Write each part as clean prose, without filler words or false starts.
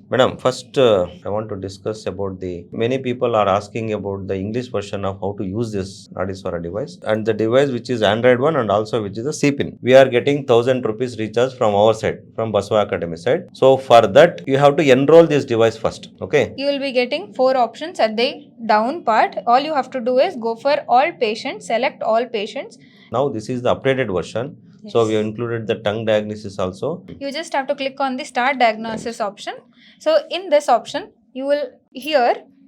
Madam, first I want to discuss about the many people are asking about the English version of how to use this Nadiswara device and the device which is Android one and also which is a CPIN. We are getting 1000 rupees recharge from our side, from Basava Academy side. So for that you have to enroll this device first. Okay. You will be getting 4 options at the down part. All you have to do is go for all patients, select all patients. Now this is the updated version. Yes. So we have included the tongue diagnosis also. You just have to click on the start diagnosis option. So in this option, you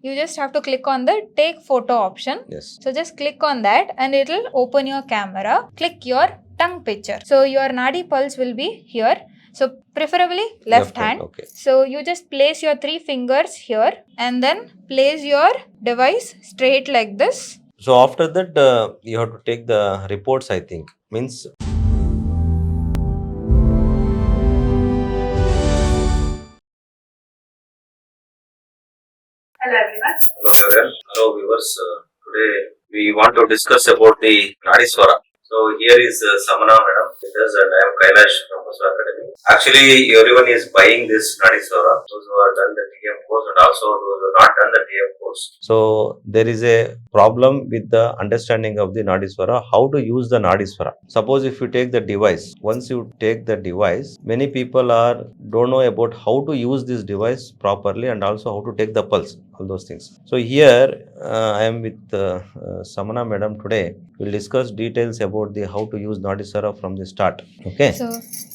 just have to click on the take photo option. Yes. So just click on that and it will open your camera. Click your tongue picture. So your Nadi pulse will be here. So preferably left hand. Okay. So you just place your 3 fingers here and then place your device straight like this. So after that you have to take the reports, I think. Means Hello everyone. hello everyone. Hello viewers. Today we want to discuss about the Nadiswara. So here is Samana madam with us and I am Kailash from Basava Academy. Actually everyone is buying this Nadiswara. Those who have done the TM course and also those who have not done the TM course. So there is a problem with the understanding of the Nadiswara, how to use the Nadiswara. Suppose if you take the device, once you take the device, many people don't know about how to use this device properly and also how to take the pulse, all those things. So here I am with Samana madam today. We'll discuss details about the how to use Nadiswara from the start. Okay. So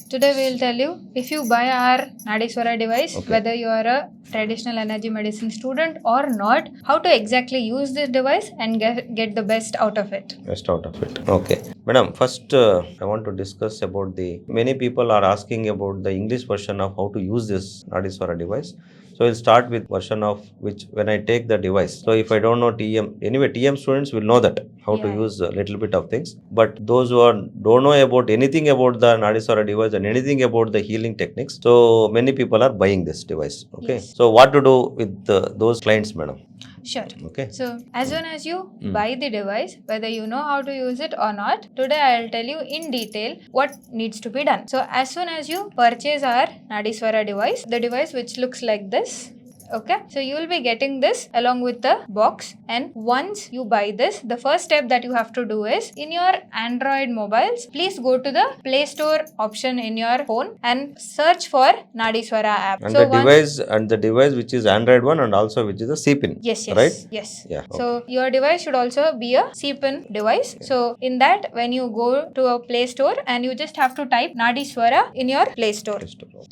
today we will tell you if you buy our Nadiswara device, whether you are a traditional energy medicine student or not, how to exactly use this device and get the best out of it. Best out of it. Okay. Madam, first I want to discuss about the many people are asking about the English version of how to use this Nadiswara device. So we'll start with version of which when I take the device. So if I don't know TM, anyway TM students will know that how to use a little bit of things. But those who don't know about anything about the Nadiswara device and anything about the healing techniques, so many people are buying this device. Okay. Yes. So what to do with those clients, madam? Sure. Okay. So as soon as you buy the device, whether you know how to use it or not, today I'll tell you in detail what needs to be done. So as soon as you purchase our Nadiswara device, the device which looks like this. Okay, so you will be getting this along with the box, and once you buy this, the first step that you have to do is in your Android mobiles, please go to the Play Store option in your phone and search for Nadiswara app. And so the device which is Android one and also which is a CPIN. Yes, right? Yes. Yeah. Okay. So your device should also be a CPIN device. Okay. So in that, when you go to a Play Store and you just have to type Nadiswara in your Play Store.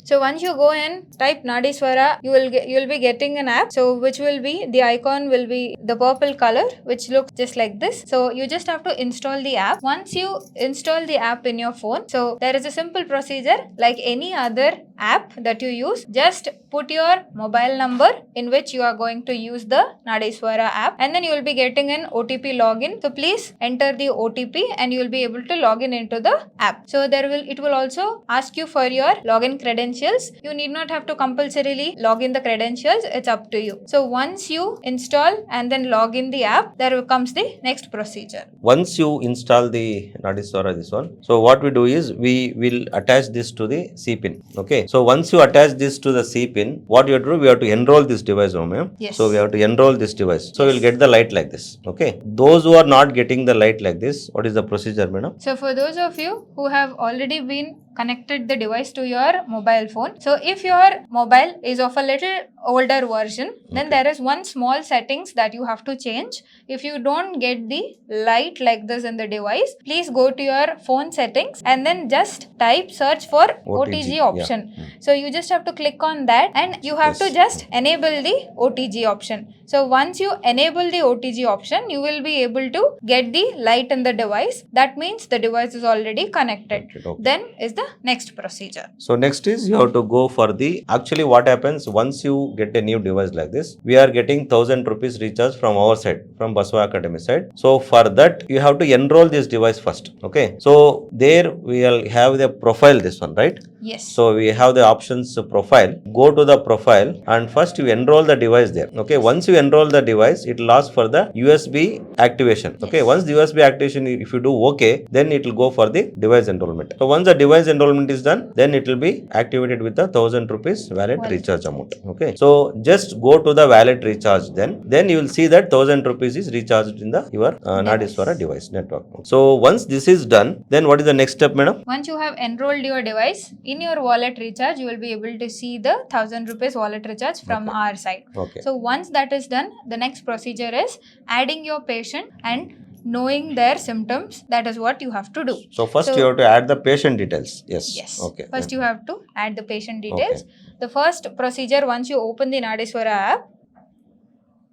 So once you go and type Nadiswara, you will be getting an app. So which will be the icon will be the purple color, which looks just like this. So you just have to install the app. Once you install the app in your phone, so there is a simple procedure like any other app that you use. Just put your mobile number in which you are going to use the Nadiswara app, and then you will be getting an OTP login. So please enter the OTP and you will be able to log in into the app. So it will also ask you for your login credentials. You need not have to compulsorily log in the credentials. It's up to you. So once you install and then log in the app, there comes the next procedure. Once you install the Nadiswara, this one, so what we do is we will attach this to the CPIN. Okay. So once you attach this to the CPIN, what you have to do, we have to enroll this device, ma'am. Yes. So we have to enroll this device. So we'll get the light like this. Okay. Those who are not getting the light like this, what is the procedure, madam? So for those of you who have already been connected the device to your mobile phone. So if your mobile is of a little older version, then there is one small settings that you have to change. If you don't get the light like this in the device, please go to your phone settings and then just type search for OTG option. Yeah. So you just have to click on that and you have to just enable the OTG option. So once you enable the OTG option, you will be able to get the light in the device. That means the device is already connected. Okay. Then is the next procedure. So next is you have to go for the, actually what happens once you get a new device like this, we are getting 1000 rupees recharge from our side, from Basava Academy side. So for that you have to enroll this device first. Okay. So there we will have the profile, this one, right? Yes. So we have the options profile. Go to the profile and first you enroll the device there. Okay. Once you enroll the device, it will ask for the USB activation. Okay. Once the USB activation, if you do okay, then it will go for the device enrollment. So once the device enrollment is done, then it will be activated with the 1,000 rupees wallet Wallet recharge amount. Okay, so just go to the wallet recharge, then you will see that 1,000 rupees is recharged in the your Nadiswara device network. So once this is done, then what is the next step, madam? Once you have enrolled your device in your wallet recharge, you will be able to see the 1,000 rupees wallet recharge from our side. Okay. So once that is done, the next procedure is adding your patient and knowing their symptoms. That is what you have to do. So first you have to add the patient details. Yes. Yes. Okay. First you have to add the patient details. The first procedure, once you open the Nadiswara app,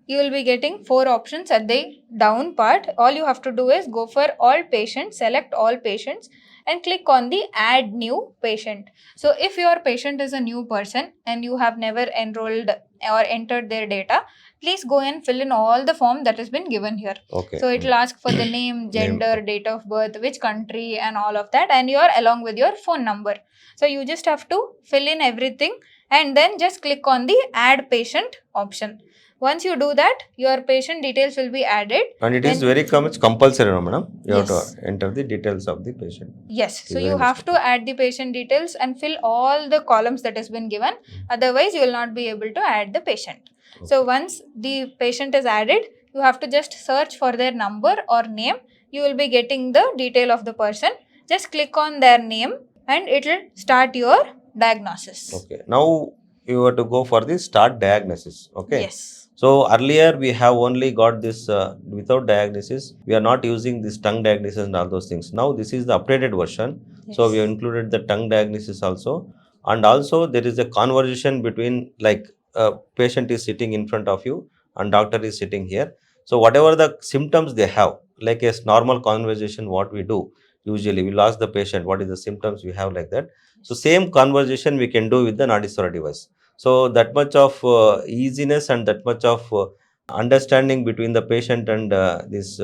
you will be getting 4 options at the down part. All you have to do is go for all patients, select all patients and click on the add new patient. So if your patient is a new person and you have never enrolled or entered their data, please go and fill in all the form that has been given here. Okay. So it will ask for the name, gender, date of birth, which country and all of that, and along with your phone number. So you just have to fill in everything and then just click on the add patient option. Once you do that, your patient details will be added. And it is very compulsory, no, madam? You have Yes. to enter the details of the patient. Yes. So you have to add the patient details and fill all the columns that has been given. Otherwise, you will not be able to add the patient. So once the patient is added, you have to just search for their number or name. You will be getting the detail of the person. Just click on their name and it will start your diagnosis. Okay. Now you have to go for the start diagnosis. Okay. Yes. So earlier we have only got this without diagnosis. We are not using this tongue diagnosis and all those things. Now this is the updated version. Yes. So we have included the tongue diagnosis also. And also there is a conversation between, like, patient is sitting in front of you and doctor is sitting here. So whatever the symptoms they have, like a normal conversation, what we do, usually we'll ask the patient what is the symptoms we have, like that. So same conversation we can do with the Nadiswara device. So that much of easiness and that much of understanding between the patient and this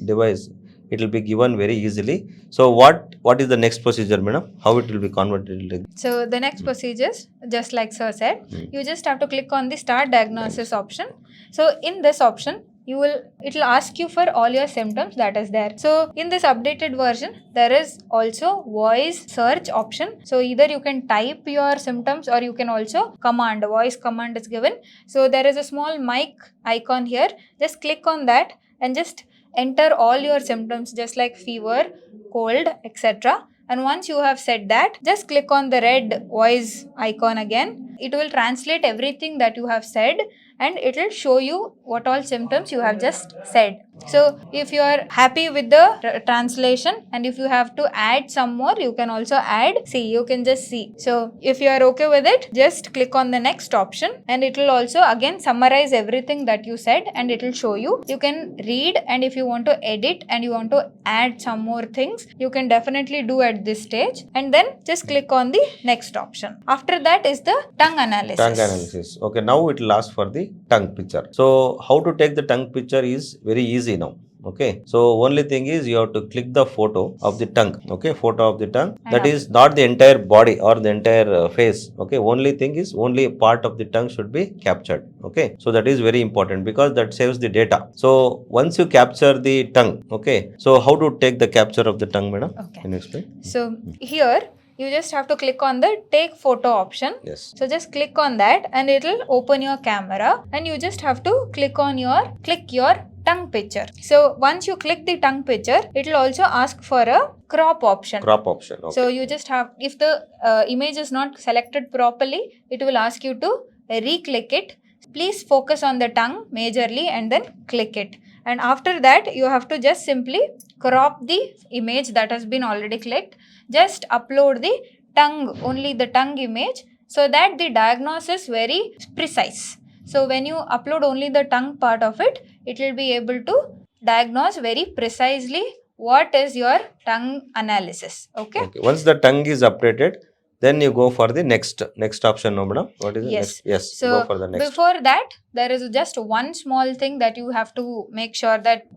device, it will be given very easily. So what is the next procedure, madam? How it will be converted? So the next procedures, just like sir said, you just have to click on the start diagnosis option. So in this option, it will ask you for all your symptoms that is there. So in this updated version, there is also voice search option. So either you can type your symptoms or you can also command. Voice command is given. So there is a small mic icon here. Just click on that and just enter all your symptoms, just like fever, cold, etc. And once you have said that, just click on the red voice icon again. It will translate everything that you have said and it will show you what all symptoms you have just said. So if you are happy with the translation and if you have to add some more, you can also add. See, you can just see. So if you are okay with it, just click on the next option and it will also again summarize everything that you said and it will show you. You can read, and if you want to edit and you want to add some more things, you can definitely do at this stage, and then just click on the next option. After that is the tongue analysis. Tongue analysis. Okay, now it will ask for the tongue picture. So how to take the tongue picture is very easy now. Okay, so only thing is you have to click the photo of the tongue. Okay, photo of the tongue. That is not the entire body or the entire face. Okay, only thing is only part of the tongue should be captured. Okay, so that is very important because that saves the data. So once you capture the tongue, okay, so how to take the capture of the tongue, madam? Okay. Can you explain? So here you just have to click on the take photo option. Yes. So just click on that and it will open your camera, and you just have to click your tongue picture. So once you click the tongue picture, it will also ask for a crop option. Crop option. Okay. So you just have, if the image is not selected properly, it will ask you to re-click it. Please focus on the tongue majorly and then click it. And after that, you have to just simply crop the image that has been already clicked. Just upload the tongue, only the tongue image, so that the diagnosis is very precise. So when you upload only the tongue part of it, it will be able to diagnose very precisely what is your tongue analysis. Okay. Once the tongue is updated, then you go for the next option, no, madam? What is the next? Yes. So go for the next. Before that, there is just one small thing that you have to make sure that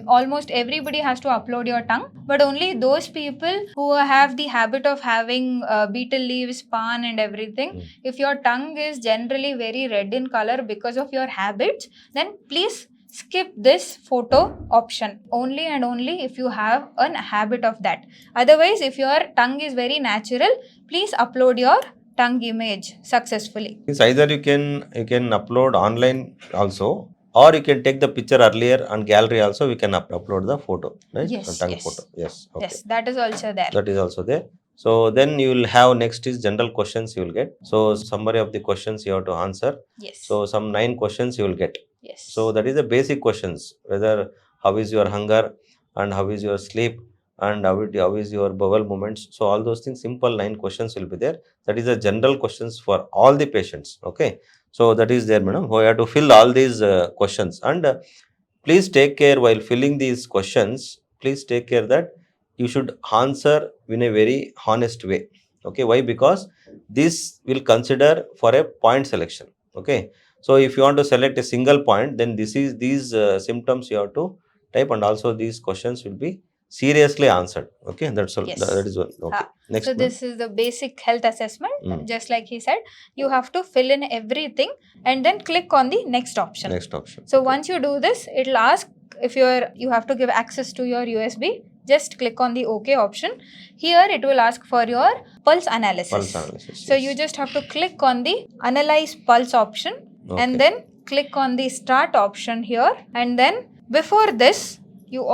almost everybody has to upload your tongue, but only those people who have the habit of having betel leaves, pan and everything. If your tongue is generally very red in color because of your habits, then please skip this photo option only and only if you have a habit of that. Otherwise, if your tongue is very natural, please upload your tongue image successfully. It's either you can upload online also, or you can take the picture earlier and gallery also. We can upload the photo, right? Yes, Tongue yes. photo. Yes. Okay. Yes, that is also there. That is also there. So then you will have next is general questions you will get. So summary of the questions you have to answer. Yes. So some 9 questions you will get. Yes. So that is the basic questions. Whether how is your hunger and how is your sleep and how is your bowel movements. So all those things, simple 9 questions will be there. That is the general questions for all the patients. Okay. So that is there, madam. We have to fill all these questions, and please take care while filling these questions. Please take care that you should answer in a very honest way. Okay, why? Because this will consider for a point selection. Okay, so if you want to select a single point, then these symptoms you have to type, and also these questions will be seriously answered. Okay, that's all. Yes. That is one. Okay, next. So ma'am. this is the basic health assessment. Mm. Just like he said, you have to fill in everything and then click on the next option. Next option. So Okay. once you do this, it will ask if you have to give access to your USB. Just click on the OK option. Here it will ask for your pulse analysis. Pulse analysis. So yes. you just have to click on the analyze pulse option Okay. and then click on the start option here, and then before this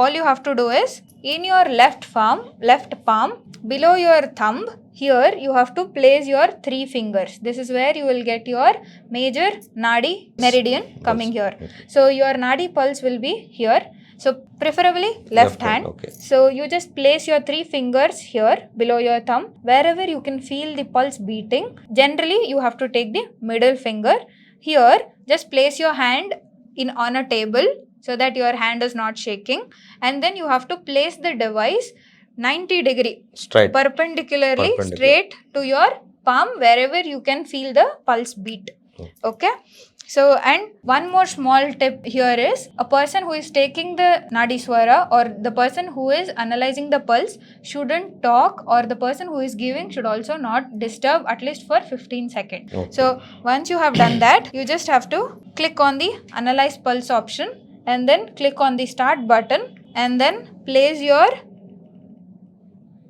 all you have to do is in your left palm below your thumb, here you have to place your 3 fingers. This is where you will get your major nadi meridian coming here. Okay. So your nadi pulse will be here. So preferably left hand. Okay. So you just place your 3 fingers here below your thumb, wherever you can feel the pulse beating. Generally you have to take the middle finger. Here just place your hand on a table so that your hand is not shaking, and then you have to place the device 90 degree Straight. perpendicularly straight to your palm, wherever you can feel the pulse beat. Okay. So, and one more small tip here is, a person who is taking the Nadiswara or the person who is analyzing the pulse shouldn't talk, or the person who is giving should also not disturb at least for 15 seconds. Okay. So once you have done that, you just have to click on the analyze pulse option and then click on the start button and then place your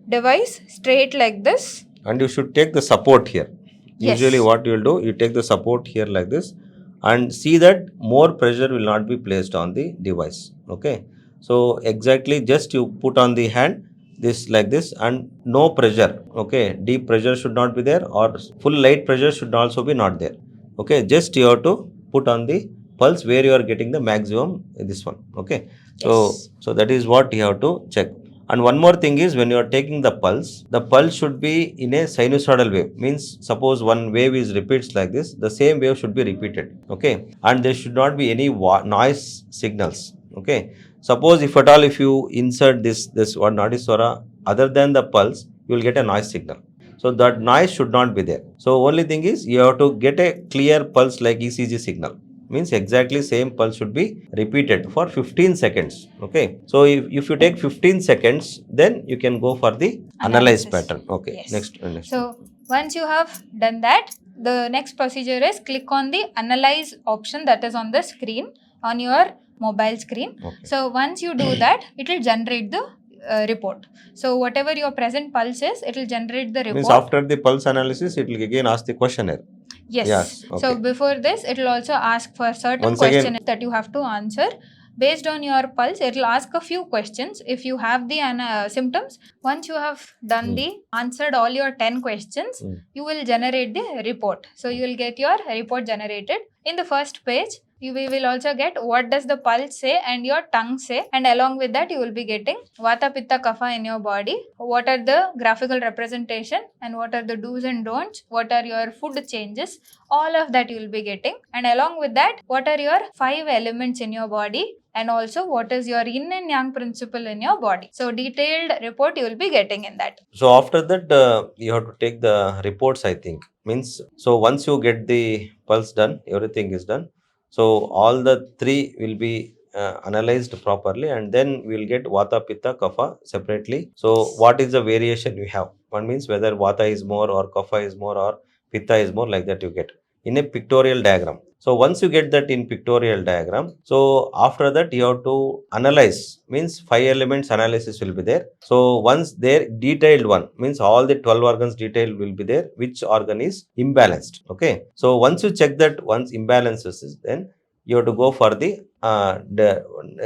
device straight like this. And you should take the support here. Yes. Usually what you will do, you take the support here like this, and see that more pressure will not be placed on the device. Okay, so exactly just you put on the hand this like this, and no pressure. Okay, deep pressure should not be there, or full light pressure should also be not there. Okay, just you have to put on the pulse where you are getting the maximum, this one. Okay, so that is what you have to check. And one more thing is, when you are taking the pulse should be in a sinusoidal wave. Means suppose one wave is repeats like this, the same wave should be repeated. Okay, and there should not be any noise signals. Okay, suppose if at all if you insert this one Nadiswara other than the pulse, you will get a noise signal. So that noise should not be there. So only thing is, you have to get a clear pulse like ECG signal. Means exactly same pulse should be repeated for 15 seconds. Okay, so if you take 15 seconds, then you can go for the analyze pattern. Okay. Yes. Next. So once you have done that, the next procedure is click on the analyze option that is on the screen, on your mobile screen. Okay. So once you do that, it will generate the report. So whatever your present pulse is, it will generate the report. Means after the pulse analysis, it will again ask the questionnaire. Yes. Okay. So before this, it will also ask for certain Once questions again, that you have to answer. Based on your pulse, it will ask a few questions. If you have the symptoms, once you have done answered all your 10 questions, you will generate the report. So you will get your report generated. In the first page, we will also get what does the pulse say and your tongue say, and along with that you will be getting vata pitta kapha in your body, what are the graphical representation and what are the do's and don'ts, what are your food changes, all of that you will be getting, and along with that what are your 5 elements in your body, and also what is your yin and yang principle in your body. So detailed report you will be getting in that. So after that, you have to take the reports, I think. Means, so once you get the pulse done, everything is done. So all the 3 will be analyzed properly, and then we will get vata, pitta, kapha separately. So what is the variation you have? One means whether vata is more or kapha is more or pitta is more, like that you get. in a pictorial diagram. So once you get that in pictorial diagram, so after that you have to analyze, means 5 elements analysis will be there. So once there detailed one, means all the 12 organs detailed will be there, which organ is imbalanced. Okay. So once you check that once imbalances is, then you have to go for the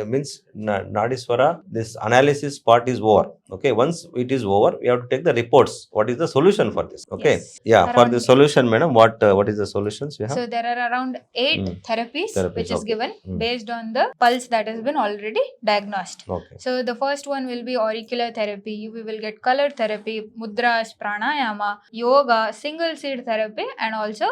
means Nadiswara, this analysis part is over. Okay, once it is over, we have to take the reports. What is the solution for this? Okay, Yes. yeah, for the Around- solution, madam, what is the solutions you have? So there are around 8 therapies which is okay. given based on the pulse that has been already diagnosed. Okay. So the first one will be auricular therapy. We will get color therapy, mudras, pranayama, yoga, single seed therapy, and also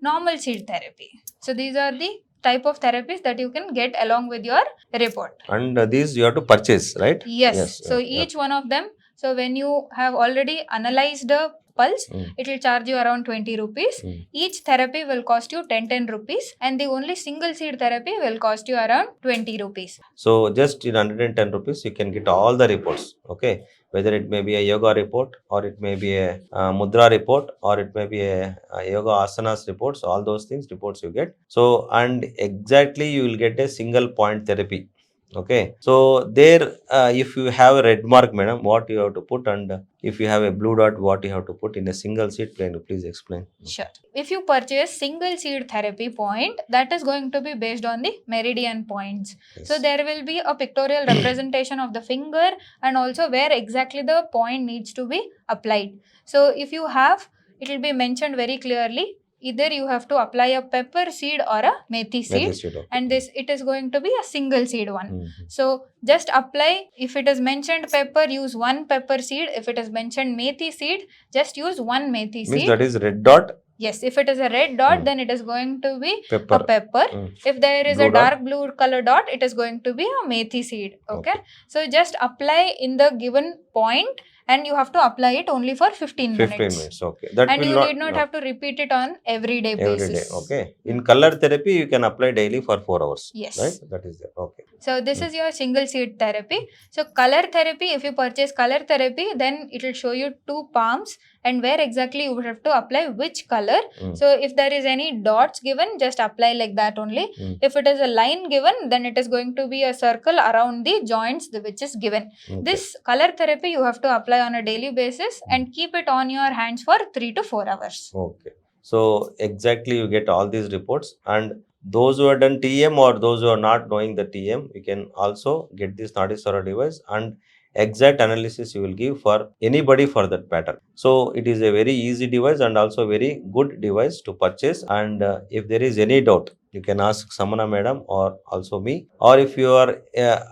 normal seed therapy. So these are the type of therapies that you can get along with your report. And these you have to purchase, right? Yes. So each one of them. So when you have already analyzed the pulse, it will charge you around 20 rupees. Each therapy will cost you 10 rupees, and the only single seed therapy will cost you around 20 rupees. So just in 110 rupees, you can get all the reports. Okay, whether it may be a yoga report, or it may be a mudra report, or it may be a yoga asanas reports. All those things reports you get. So and exactly you will get a single point therapy. Okay, so there if you have a red mark, madam, what you have to put, and if you have a blue dot, what you have to put in a single seed, can you please explain? Sure. If you purchase single seed therapy point, that is going to be based on the meridian points. Yes. So there will be a pictorial representation of the finger and also where exactly the point needs to be applied. So if you have, it will be mentioned very clearly. Either you have to apply a pepper seed or a methi seed, okay. and this it is going to be a single seed one. Mhm. So just apply. If it is mentioned pepper, use one pepper seed. If it is mentioned methi seed, just use one methi Means seed. that is red dot. Yes, if it is a red dot, then it is going to be Pepper. a pepper. If there is Blue a dark blue color dot, it is going to be a methi seed. Okay? So just apply in the given point, and you have to apply it only for 15 minutes. 15 minutes, okay. That And will you not, need not no. have to repeat it on everyday Every basis. day, okay. In color therapy, you can apply daily for 4 hours. Yes. Right? That is there, okay. So this is your single seed therapy. So color therapy, if you purchase color therapy, then it will show you 2 palms and where exactly you would have to apply which color. So if there is any dots given, just apply like that only. If it is a line given, then it is going to be a circle around the joints which is given. Okay. This color therapy you have to apply on a daily basis and keep it on your hands for 3 to 4 hours. Okay. So exactly you get all these reports, and those who have done TM or those who are not knowing the TM, you can also get this Nadiswara device, and exact analysis you will give for anybody for that pattern. So it is a very easy device and also very good device to purchase. And if there is any doubt, you can ask Samana madam or also me, or if you are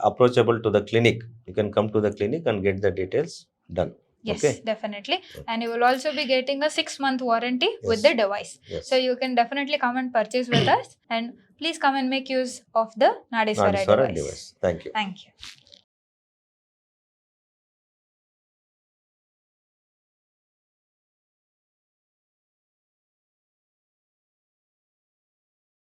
approachable to the clinic, you can come to the clinic and get the details done. Yes, Okay. definitely. And you will also be getting a 6-month warranty with the device. Yes. So you can definitely come and purchase with us, and please come and make use of the Nadiswara device. Thank you. Thank you.